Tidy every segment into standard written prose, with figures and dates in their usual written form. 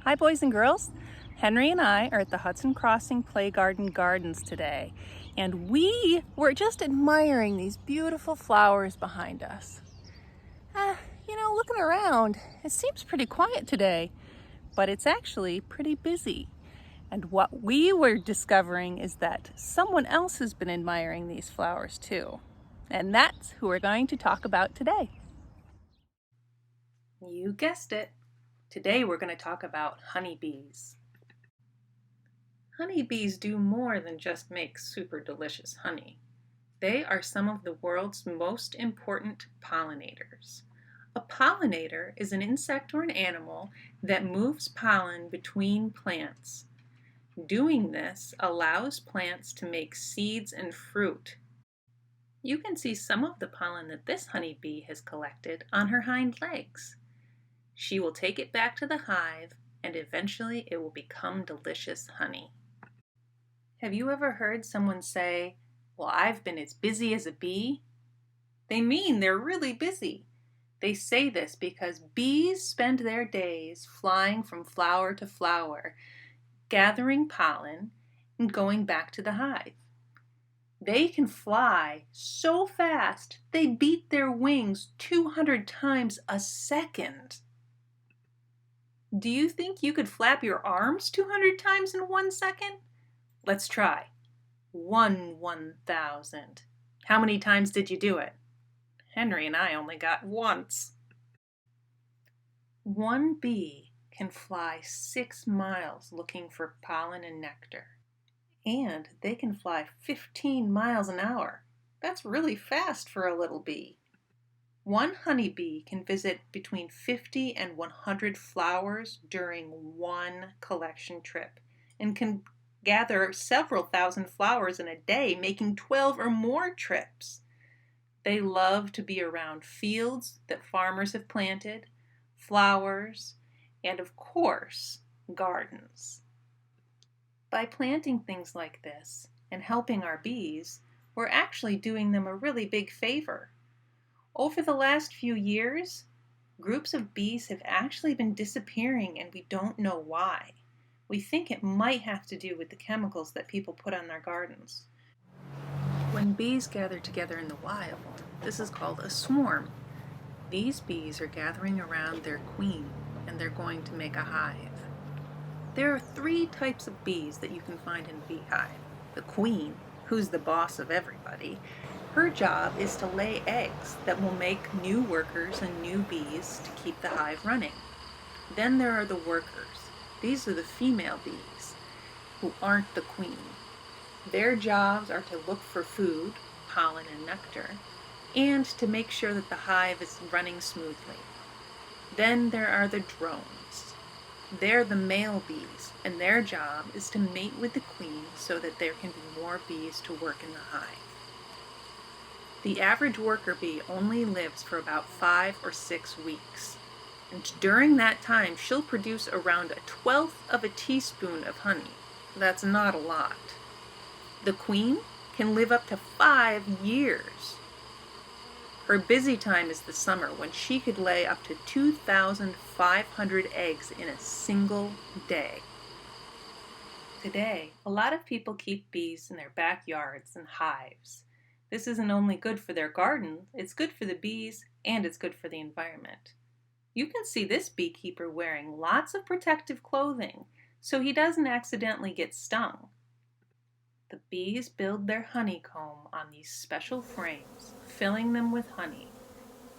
Hi boys and girls. Henry and I are at the Hudson Crossing Play Garden Gardens today, and we were just admiring these beautiful flowers behind us. Looking around, it seems pretty quiet today, but it's actually pretty busy. And what we were discovering is that someone else has been admiring these flowers too. And that's who we're going to talk about today. You guessed it. Today we're going to talk about honeybees. Honeybees do more than just make super delicious honey. They are some of the world's most important pollinators. A pollinator is an insect or an animal that moves pollen between plants. Doing this allows plants to make seeds and fruit. You can see some of the pollen that this honeybee has collected on her hind legs. She will take it back to the hive, and eventually it will become delicious honey. Have you ever heard someone say, "Well, I've been as busy as a bee"? They mean they're really busy. They say this because bees spend their days flying from flower to flower, gathering pollen, and going back to the hive. They can fly so fast they beat their wings 200 times a second. Do you think you could flap your arms 200 times in 1 second? Let's try. 1,000. How many times did you do it? Henry and I only got once. One bee can fly 6 miles looking for pollen and nectar. And they can fly 15 miles an hour. That's really fast for a little bee. One honeybee can visit between 50 and 100 flowers during one collection trip and can gather several thousand flowers in a day, making 12 or more trips. They love to be around fields that farmers have planted, flowers, and of course, gardens. By planting things like this and helping our bees, we're actually doing them a really big favor. Over the last few years, groups of bees have actually been disappearing and we don't know why. We think it might have to do with the chemicals that people put on their gardens. When bees gather together in the wild, this is called a swarm. These bees are gathering around their queen and they're going to make a hive. There are 3 types of bees that you can find in a beehive. The queen, who's the boss of everybody, her job is to lay eggs that will make new workers and new bees to keep the hive running. Then there are the workers. These are the female bees who aren't the queen. Their jobs are to look for food, pollen and nectar, and to make sure that the hive is running smoothly. Then there are the drones. They're the male bees, and their job is to mate with the queen so that there can be more bees to work in the hive. The average worker bee only lives for about 5 or 6 weeks, and during that time she'll produce around 1/12 of a teaspoon of honey. That's not a lot. The queen can live up to 5 years. Her busy time is the summer when she could lay up to 2,500 eggs in a single day. Today, a lot of people keep bees in their backyards and hives. This isn't only good for their garden, it's good for the bees and it's good for the environment. You can see this beekeeper wearing lots of protective clothing so he doesn't accidentally get stung. The bees build their honeycomb on these special frames, filling them with honey.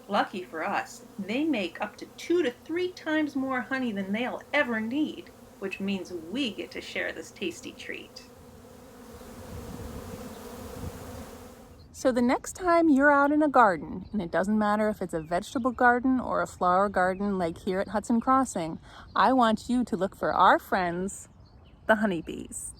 Lucky for us, they make up to 2 to 3 times more honey than they'll ever need, which means we get to share this tasty treat. So the next time you're out in a garden, and it doesn't matter if it's a vegetable garden or a flower garden like here at Hudson Crossing, I want you to look for our friends, the honeybees.